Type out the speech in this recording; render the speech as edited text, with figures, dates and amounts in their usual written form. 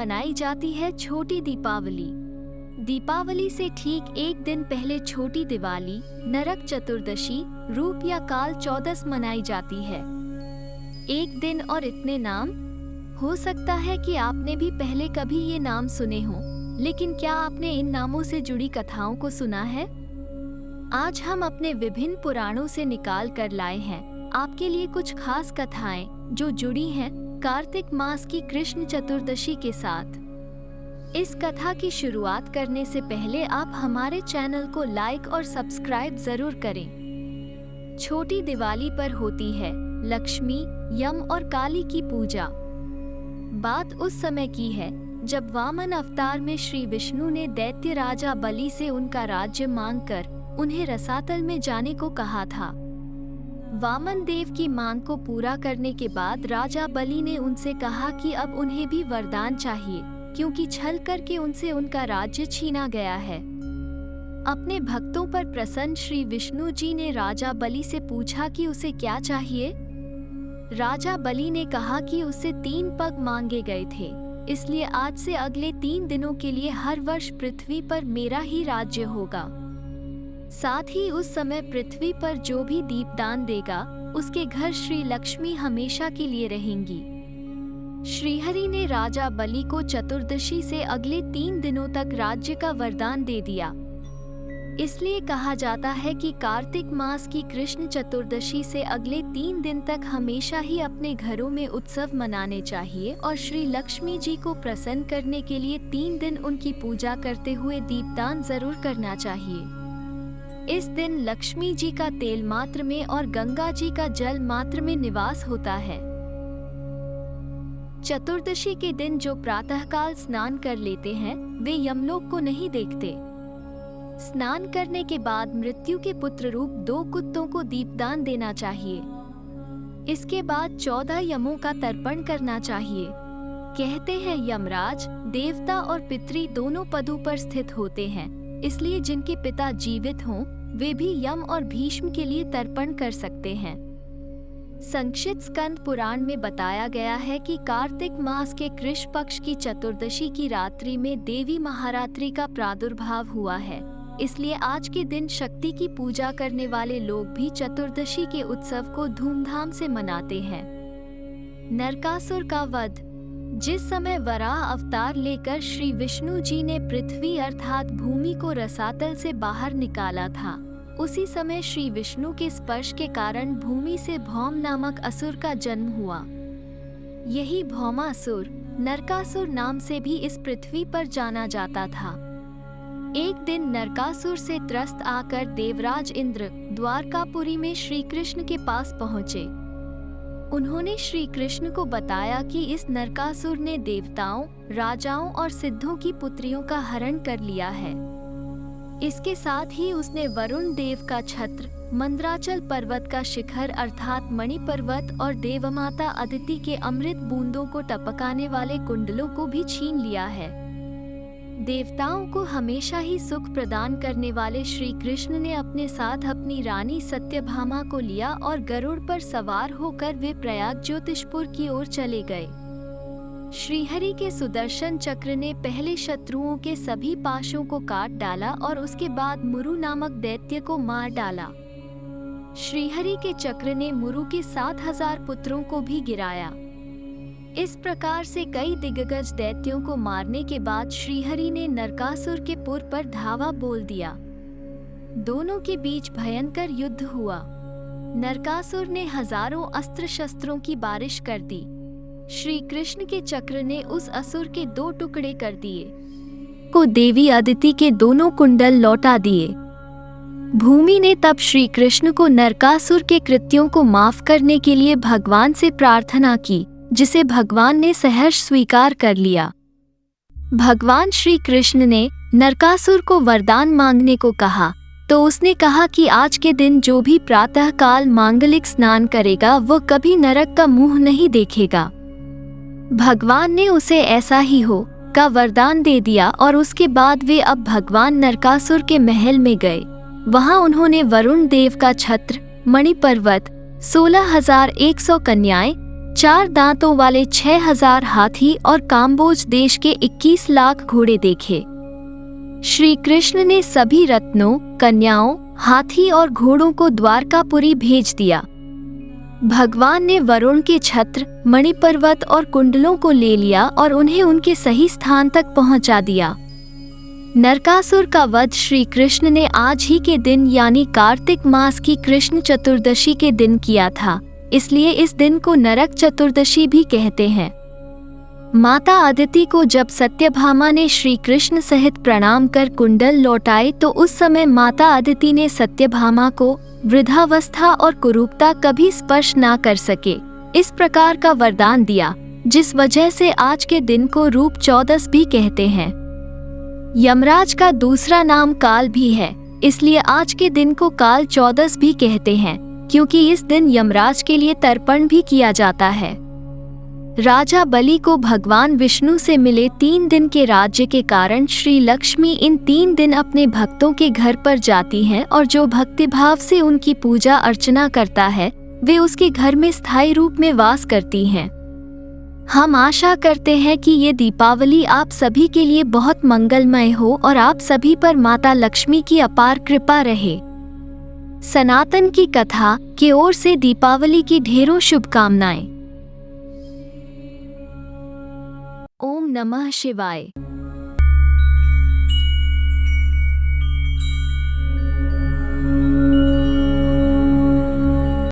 मनाई जाती है छोटी दीपावली। दीपावली से ठीक एक दिन पहले छोटी दिवाली, नरक चतुर्दशी, रूप या काल चौदस मनाई जाती है। एक दिन और इतने नाम। हो सकता है कि आपने भी पहले कभी ये नाम सुने हों, लेकिन क्या आपने इन नामों से जुड़ी कथाओं को सुना है? आज हम अपने विभिन्न पुराणों से निकाल कर लाए हैं आपके लिए कुछ खास कथाएं जो जुड़ी हैं कार्तिक मास की कृष्ण चतुर्दशी के साथ। इस कथा की शुरुआत करने से पहले आप हमारे चैनल को लाइक और सब्सक्राइब जरूर करें। छोटी दिवाली पर होती है लक्ष्मी, यम और काली की पूजा। बात उस समय की है जब वामन अवतार में श्री विष्णु ने दैत्य राजा बलि से उनका राज्य मांगकर उन्हें रसातल में जाने को कहा था। वामन देव की मांग को पूरा करने के बाद राजा बलि ने उनसे कहा कि अब उन्हें भी वरदान चाहिए, क्योंकि छल करके उनसे उनका राज्य छीना गया है। अपने भक्तों पर प्रसन्न श्री विष्णु जी ने राजा बलि से पूछा कि उसे क्या चाहिए। राजा बलि ने कहा कि उसे 3 पग मांगे गए थे, इसलिए आज से अगले 3 दिनों के लिए हर वर्ष पृथ्वी पर मेरा ही राज्य होगा। साथ ही उस समय पृथ्वी पर जो भी दीपदान देगा उसके घर श्री लक्ष्मी हमेशा के लिए रहेंगी। श्रीहरि ने राजा बलि को चतुर्दशी से अगले 3 दिनों तक राज्य का वरदान दे दिया। इसलिए कहा जाता है कि कार्तिक मास की कृष्ण चतुर्दशी से अगले 3 दिन तक हमेशा ही अपने घरों में उत्सव मनाने चाहिए और श्री लक्ष्मी जी को प्रसन्न करने के लिए 3 दिन उनकी पूजा करते हुए दीपदान जरूर करना चाहिए। इस दिन लक्ष्मी जी का तेल मात्र में और गंगा जी का जल मात्र में निवास होता है। चतुर्दशी के दिन जो प्रातःकाल स्नान कर लेते हैं वे यमलोक को नहीं देखते। स्नान करने के बाद मृत्यु के पुत्र रूप 2 कुत्तों को दीपदान देना चाहिए। इसके बाद 14 यमों का तर्पण करना चाहिए। कहते हैं यमराज देवता और पितरी दोनों पदों पर स्थित होते हैं, इसलिए जिनके पिता जीवित हों वे भी यम और भीष्म के लिए तर्पण कर सकते हैं। संक्षिप्त स्कंद पुराण में बताया गया है कि कार्तिक मास के कृष्ण पक्ष की चतुर्दशी की रात्रि में देवी महारात्रि का प्रादुर्भाव हुआ है, इसलिए आज के दिन शक्ति की पूजा करने वाले लोग भी चतुर्दशी के उत्सव को धूमधाम से मनाते हैं। नरकासुर का वध। जिस समय वराह अवतार लेकर श्री विष्णु जी ने पृथ्वी अर्थात भूमि को रसातल से बाहर निकाला था, उसी समय श्री विष्णु के स्पर्श के कारण भूमि से भौम नामक असुर का जन्म हुआ। यही भौमासुर नरकासुर नाम से भी इस पृथ्वी पर जाना जाता था। एक दिन नरकासुर से त्रस्त आकर देवराज इंद्र द्वारकापुरी में श्री कृष्ण के पास पहुँचे। उन्होंने श्री कृष्ण को बताया कि इस नरकासुर ने देवताओं, राजाओं और सिद्धों की पुत्रियों का हरण कर लिया है। इसके साथ ही उसने वरुण देव का छत्र, मंदराचल पर्वत का शिखर अर्थात मणि पर्वत और देवमाता अदिति के अमृत बूंदों को टपकाने वाले कुंडलों को भी छीन लिया है। देवताओं को हमेशा ही सुख प्रदान करने वाले श्री कृष्ण ने अपने साथ अपनी रानी सत्यभामा को लिया और गरुड़ पर सवार होकर वे प्रयाग ज्योतिषपुर की ओर चले गए। श्रीहरि के सुदर्शन चक्र ने पहले शत्रुओं के सभी पाशों को काट डाला और उसके बाद मुरु नामक दैत्य को मार डाला। श्रीहरि के चक्र ने मुरु के 7000 पुत्रों को भी गिराया। इस प्रकार से कई दिग्गज दैत्यों को मारने के बाद श्रीहरि ने नरकासुर के पुर पर धावा बोल दिया। दोनों के बीच भयंकर युद्ध हुआ। नरकासुर ने हजारों अस्त्र शस्त्रों की बारिश कर दी। श्री कृष्ण के चक्र ने उस असुर के 2 टुकड़े कर दिए को देवी अदिति के दोनों कुंडल लौटा दिए। भूमि ने तब श्री कृष्ण को नरकासुर के कृत्यों को माफ करने के लिए भगवान से प्रार्थना की, जिसे भगवान ने सहर्ष स्वीकार कर लिया। भगवान श्री कृष्ण ने नरकासुर को वरदान मांगने को कहा, तो उसने कहा कि आज के दिन जो भी प्रातः काल मांगलिक स्नान करेगा वो कभी नरक का मुंह नहीं देखेगा। भगवान ने उसे ऐसा ही हो का वरदान दे दिया और उसके बाद वे अब भगवान नरकासुर के महल में गए। वहां उन्होंने वरुण देव का छत्र, मणि पर्वत, 16,100 कन्याएं, 4 दांतों वाले 6000 हाथी और काम्बोज देश के 21 लाख घोड़े देखे। श्री कृष्ण ने सभी रत्नों, कन्याओं, हाथी और घोड़ों को द्वारकापुरी भेज दिया। भगवान ने वरुण के छत्र, मणिपर्वत और कुंडलों को ले लिया और उन्हें उनके सही स्थान तक पहुंचा दिया। नरकासुर का वध श्री कृष्ण ने आज ही के दिन यानी कार्तिक मास की कृष्ण चतुर्दशी के दिन किया था, इसलिए इस दिन को नरक चतुर्दशी भी कहते हैं। माता अदिति को जब सत्यभामा ने श्री कृष्ण सहित प्रणाम कर कुंडल लौटाए तो उस समय माता अदिति ने सत्यभामा को वृद्धावस्था और कुरूपता कभी स्पर्श ना कर सके, इस प्रकार का वरदान दिया, जिस वजह से आज के दिन को रूप चौदस भी कहते हैं। यमराज का दूसरा नाम काल भी है, इसलिए आज के दिन को काल चौदस भी कहते हैं, क्योंकि इस दिन यमराज के लिए तर्पण भी किया जाता है। राजा बलि को भगवान विष्णु से मिले 3 दिन के राज्य के कारण श्री लक्ष्मी इन 3 दिन अपने भक्तों के घर पर जाती हैं और जो भक्तिभाव से उनकी पूजा अर्चना करता है वे उसके घर में स्थायी रूप में वास करती हैं। हम आशा करते हैं कि ये दीपावली आप सभी के लिए बहुत मंगलमय हो और आप सभी पर माता लक्ष्मी की अपार कृपा रहे। सनातन की कथा की ओर से दीपावली की ढेरों शुभकामनाएं। ओम नमः शिवाय।